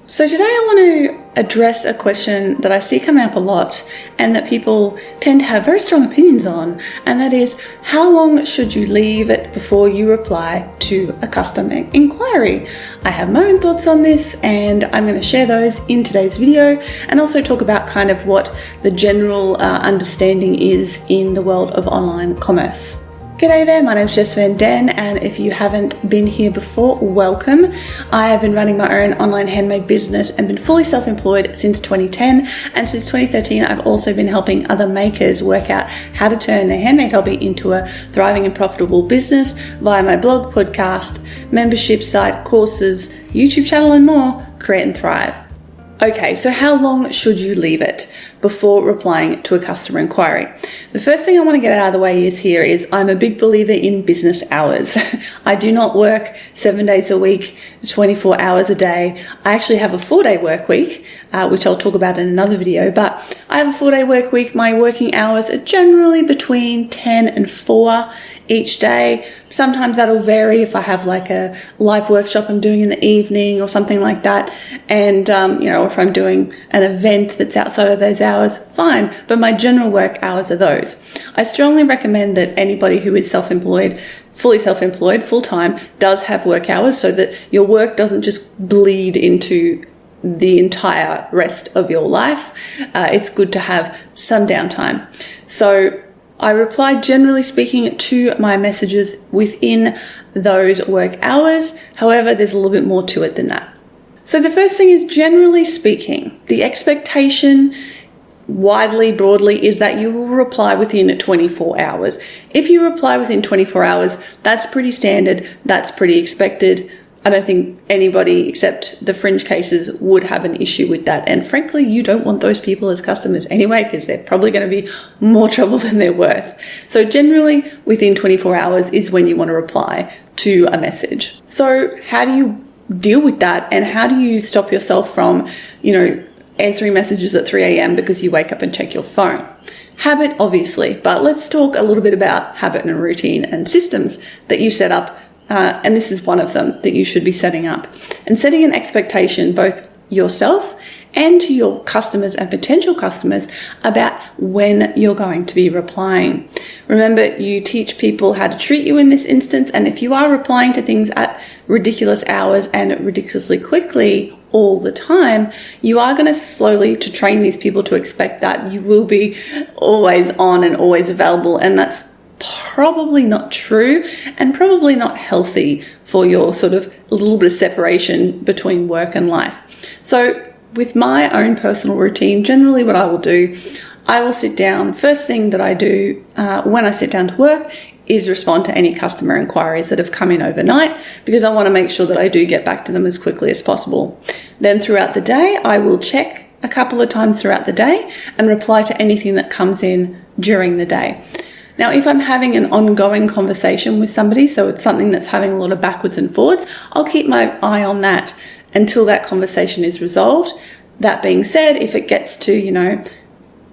So today I want to address a question that I see coming up a lot and that people tend to have very strong opinions on, and that is, how long should you leave it before you reply to a customer inquiry? I have my own thoughts on this and I'm going to share those in today's video and also talk about kind of what the general understanding is in the world of online commerce. G'day there, my name's Jess and if you haven't been here before, welcome. I have been running my own online handmade business and been fully self-employed since 2010, and since 2013 I've also been helping other makers work out how to turn their handmade hobby into a thriving and profitable business via my blog, podcast, membership site, courses, YouTube channel and more. Create and thrive. Okay, so how long should you leave it before replying to a customer inquiry? The first thing I want to get out of the way is I'm a big believer in business hours. I do not work 7 days a week, 24 hours a day. I actually have a 4-day work week, which I'll talk about in another video, but I have a 4-day work week. My working hours are generally between 10 and 4 each day. Sometimes that'll vary if I have like a live workshop I'm doing in the evening or something like that. And, if I'm doing an event that's outside of those hours, fine. But my general work hours are those. I strongly recommend that anybody who is self-employed, fully self-employed, full-time, does have work hours so that your work doesn't just bleed into the entire rest of your life. It's good to have some downtime. So I reply, generally speaking, to my messages within those work hours. However, there's a little bit more to it than that. So the first thing is, generally speaking, the expectation broadly is that you will reply within 24 hours. If you reply within 24 hours, that's pretty standard. That's pretty expected. I don't think anybody except the fringe cases would have an issue with that. And frankly, you don't want those people as customers anyway, because they're probably going to be more trouble than they're worth. So generally within 24 hours is when you want to reply to a message. So how do you deal with that? And how do you stop yourself from, answering messages at 3 a.m. because you wake up and check your phone? Habit, obviously, but let's talk a little bit about habit and routine and systems that you set up. And this is one of them that you should be setting up, and setting an expectation, both yourself and to your customers and potential customers, about when you're going to be replying. Remember, you teach people how to treat you in this instance, and if you are replying to things at ridiculous hours and ridiculously quickly all the time, you are going to slowly to train these people to expect that you will be always on and always available, and that's probably not true and probably not healthy for your sort of a little bit of separation between work and life. So with my own personal routine, generally what I will do, I will sit down. First thing that I do when I sit down to work is respond to any customer inquiries that have come in overnight, because I want to make sure that I do get back to them as quickly as possible. Then throughout the day, I will check a couple of times throughout the day and reply to anything that comes in during the day. Now, if I'm having an ongoing conversation with somebody, so it's something that's having a lot of backwards and forwards, I'll keep my eye on that until that conversation is resolved. That being said, if it gets to,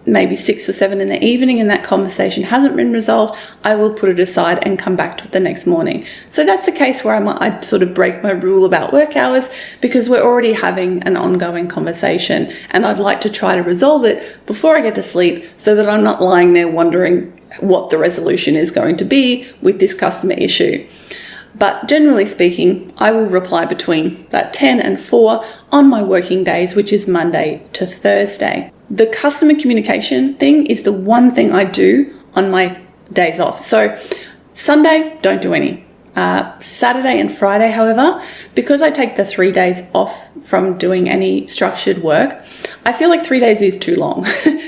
maybe 6 or 7 in the evening and that conversation hasn't been resolved, I will put it aside and come back to it the next morning. So that's a case where I'd sort of break my rule about work hours, because we're already having an ongoing conversation and I'd like to try to resolve it before I get to sleep, so that I'm not lying there wondering what the resolution is going to be with this customer issue. But generally speaking, I will reply between that 10 and 4 on my working days, which is Monday to Thursday. The customer communication thing is the one thing I do on my days off. So Sunday, don't do any. Saturday and Friday, however, because I take the 3 days off from doing any structured work, I feel like 3 days is too long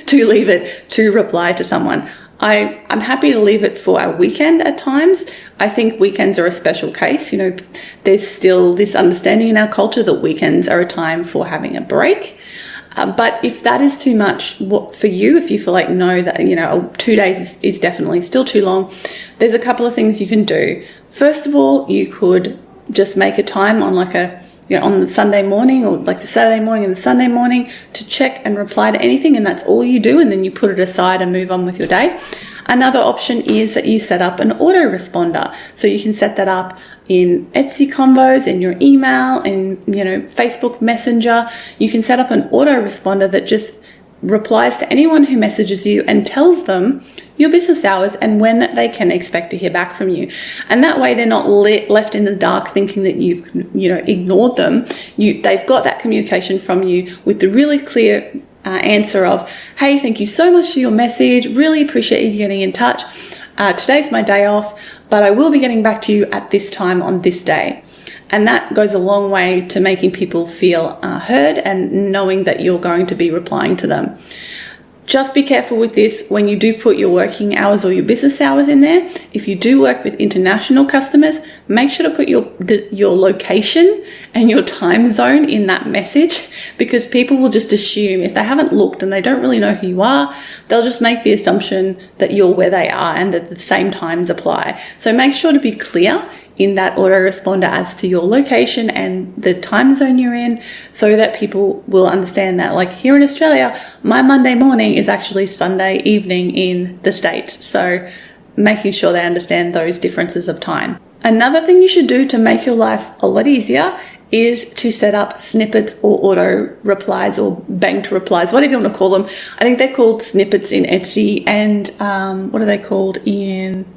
to leave it to reply to someone. I'm happy to leave it for a weekend at times. I think weekends are a special case. There's still this understanding in our culture that weekends are a time for having a break. But if that is too much for you, if you feel like no, that 2 days is definitely still too long, there's a couple of things you can do. First of all, you could just make a time on on the Sunday morning, or like the Saturday morning and the Sunday morning, to check and reply to anything, and that's all you do, and then you put it aside and move on with your day. Another option is that you set up an autoresponder. So you can set that up in Etsy combos, in your email, in Facebook Messenger. You can set up an autoresponder that just replies to anyone who messages you and tells them your business hours and when they can expect to hear back from you. And that way they're not left in the dark thinking that you've ignored them. They've got that communication from you with the really clear answer of, hey, thank you so much for your message. Really appreciate you getting in touch. Today's my day off, but I will be getting back to you at this time on this day. And that goes a long way to making people feel heard and knowing that you're going to be replying to them. Just be careful with this when you do put your working hours or your business hours in there. If you do work with international customers, make sure to put your location and your time zone in that message, because people will just assume, if they haven't looked and they don't really know who you are, they'll just make the assumption that you're where they are and that the same times apply. So make sure to be clear in that autoresponder as to your location and the time zone you're in, so that people will understand that. Like here in Australia, my Monday morning is actually Sunday evening in the States. So making sure they understand those differences of time. Another thing you should do to make your life a lot easier is to set up snippets or auto replies or banked replies, whatever you want to call them. I think they're called snippets in Etsy, and what are they called in...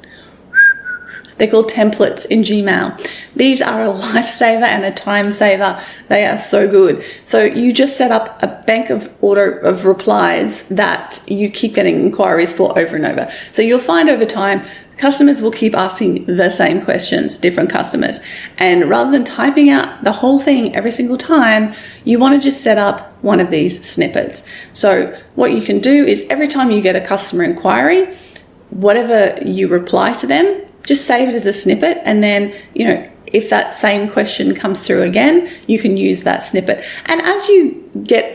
They're called templates in Gmail. These are a lifesaver and a time saver. They are so good. So you just set up a bank of replies that you keep getting inquiries for over and over. So you'll find over time, customers will keep asking the same questions, different customers. And rather than typing out the whole thing every single time, you want to just set up one of these snippets. So what you can do is every time you get a customer inquiry, whatever you reply to them, just save it as a snippet, and then, if that same question comes through again, you can use that snippet. And as you get,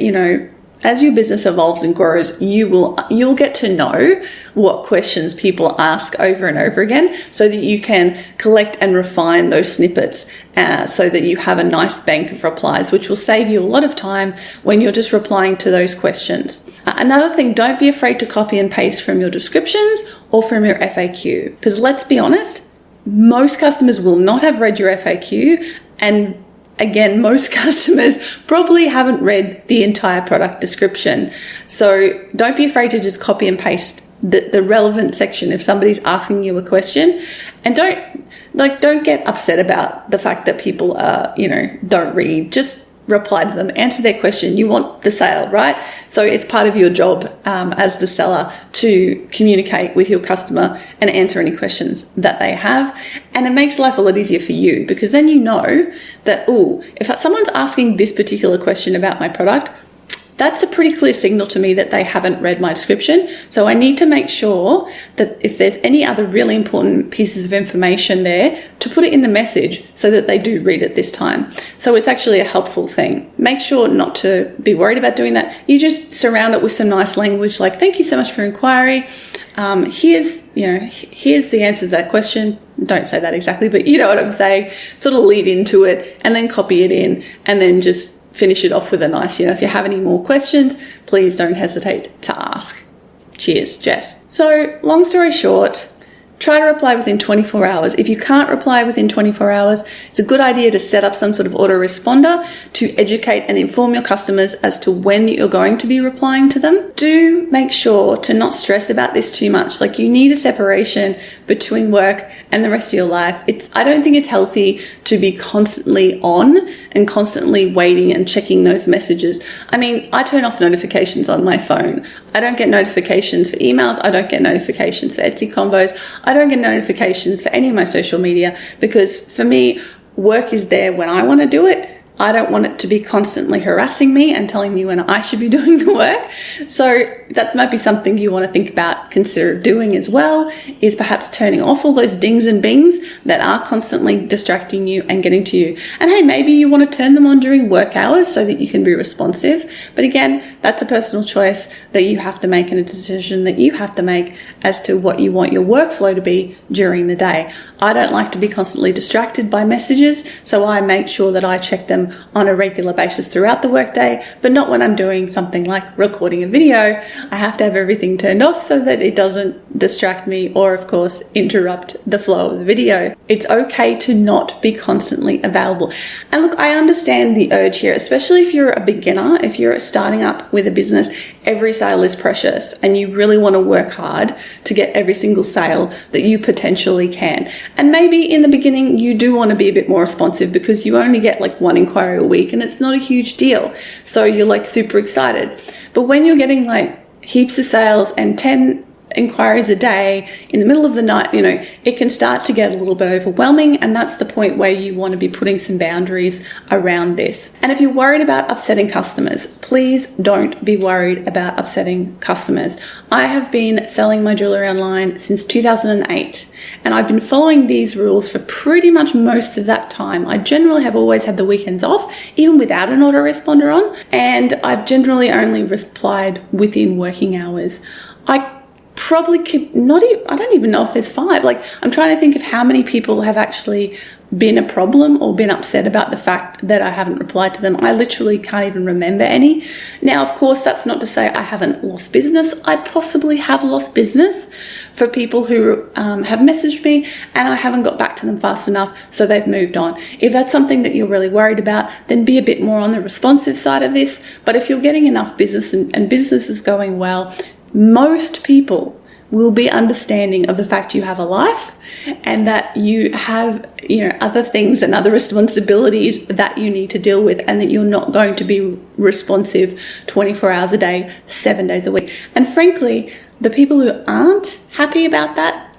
as your business evolves and grows, you'll get to know what questions people ask over and over again, so that you can collect and refine those snippets so that you have a nice bank of replies, which will save you a lot of time when you're just replying to those questions. Another thing, don't be afraid to copy and paste from your descriptions or from your FAQ, because let's be honest, most customers will not have read your FAQ, and again, most customers probably haven't read the entire product description. So don't be afraid to just copy and paste the relevant section if somebody's asking you a question. And don't get upset about the fact that people don't read. Just reply to them, answer their question. You want the sale, right? So it's part of your job as the seller to communicate with your customer and answer any questions that they have. And it makes life a lot easier for you, because then you know that, if someone's asking this particular question about my product, that's a pretty clear signal to me that they haven't read my description. So I need to make sure that if there's any other really important pieces of information there, to put it in the message so that they do read it this time. So it's actually a helpful thing. Make sure not to be worried about doing that. You just surround it with some nice language like, thank you so much for inquiry. Here's the answer to that question. Don't say that exactly, but you know what I'm saying. Sort of lead into it and then copy it in, and then just finish it off with a nice, if you have any more questions, please don't hesitate to ask. Cheers, Jess. So long story short, try to reply within 24 hours. If you can't reply within 24 hours, it's a good idea to set up some sort of autoresponder to educate and inform your customers as to when you're going to be replying to them. Do make sure to not stress about this too much. Like, you need a separation between work and the rest of your life. I don't think it's healthy to be constantly on and constantly waiting and checking those messages. I mean, I turn off notifications on my phone. I don't get notifications for emails. I don't get notifications for Etsy combos. I don't get notifications for any of my social media, because for me, work is there when I want to do it. I don't want it to be constantly harassing me and telling me when I should be doing the work. So that might be something you want to think about, consider doing as well, is perhaps turning off all those dings and bings that are constantly distracting you and getting to you. And hey, maybe you want to turn them on during work hours so that you can be responsive. But again, that's a personal choice that you have to make, and a decision that you have to make as to what you want your workflow to be during the day. I don't like to be constantly distracted by messages, so I make sure that I check them on a regular basis throughout the workday, but not when I'm doing something like recording a video. I have to have everything turned off so that it doesn't distract me or, of course, interrupt the flow of the video. It's okay to not be constantly available. And look, I understand the urge here, especially if you're a beginner, if you're starting up with a business. Every sale is precious and you really want to work hard to get every single sale that you potentially can. And maybe in the beginning you do want to be a bit more responsive because you only get like one inquiry a week and it's not a huge deal. So you're like super excited. But when you're getting like heaps of sales and 10 inquiries a day in the middle of the night, it can start to get a little bit overwhelming, and that's the point where you want to be putting some boundaries around this. And if you're worried about upsetting customers, please don't be worried about upsetting customers. I have been selling my jewellery online since 2008, and I've been following these rules for pretty much most of that time. I generally have always had the weekends off, even without an autoresponder on, and I've generally only replied within working hours. I probably could not even, I don't even know if there's 5. Like, I'm trying to think of how many people have actually been a problem or been upset about the fact that I haven't replied to them. I literally can't even remember any. Now, of course, that's not to say I haven't lost business. I possibly have lost business for people who have messaged me and I haven't got back to them fast enough, so they've moved on. If that's something that you're really worried about, then be a bit more on the responsive side of this. But if you're getting enough business and business is going well, most people will be understanding of the fact you have a life and that you have, other things and other responsibilities that you need to deal with, and that you're not going to be responsive 24 hours a day, 7 days a week. And frankly, the people who aren't happy about that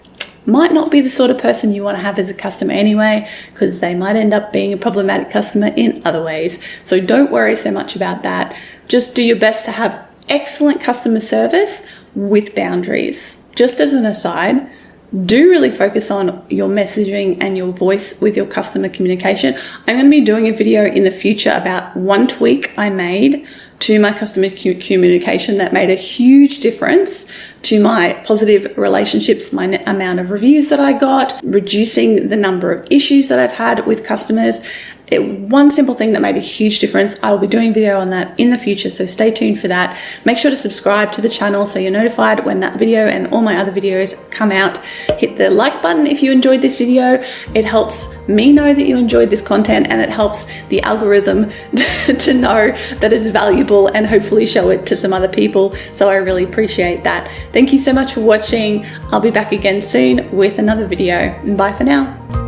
might not be the sort of person you want to have as a customer anyway, because they might end up being a problematic customer in other ways. So don't worry so much about that. Just do your best to have excellent customer service with boundaries. Just as an aside, do really focus on your messaging and your voice with your customer communication. I'm going to be doing a video in the future about one tweak I made to my customer communication that made a huge difference to my positive relationships, my amount of reviews that I got, reducing the number of issues that I've had with customers. One simple thing that made a huge difference. I'll be doing a video on that in the future, so stay tuned for that. Make sure to subscribe to the channel so you're notified when that video and all my other videos come out. Hit the like button if you enjoyed this video. It helps me know that you enjoyed this content, and it helps the algorithm to know that it's valuable and hopefully show it to some other people. So I really appreciate that. Thank you so much for watching. I'll be back again soon with another video. Bye for now.